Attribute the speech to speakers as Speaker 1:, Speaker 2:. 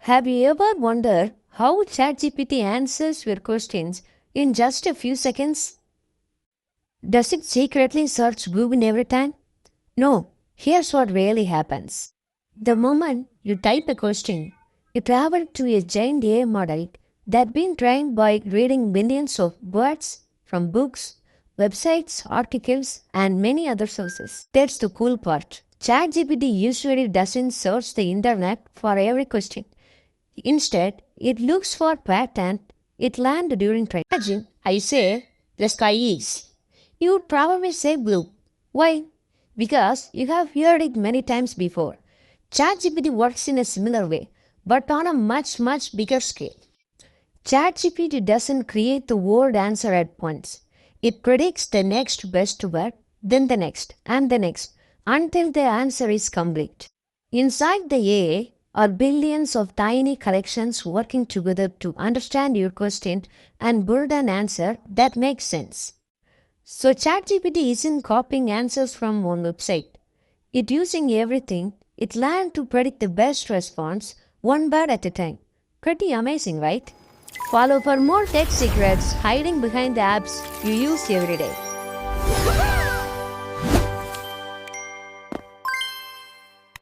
Speaker 1: Have you ever wondered how ChatGPT answers your questions in just a few seconds? Does it secretly search Google every time? No, here's what really happens. The moment you type a question, it travels to a giant AI model that's been trained by reading millions of words from books, websites, articles, and many other sources. That's the cool part. ChatGPT usually doesn't search the internet for every question. Instead, it looks for pattern it learned during training. Imagine I say the sky is. You would probably say blue. Why? Because you have heard it many times before. ChatGPT works in a similar way, but on a much bigger scale. ChatGPT doesn't create the word answer at once. It predicts the next best word, then the next, and the next, until the answer is complete. Inside the AI are billions of tiny collections working together to understand your question and build an answer that makes sense. So ChatGPT isn't copying answers from one website. It's using everything it learned to predict the best response one word at a time. Pretty amazing, right? Follow for more tech secrets hiding behind the apps you use every day.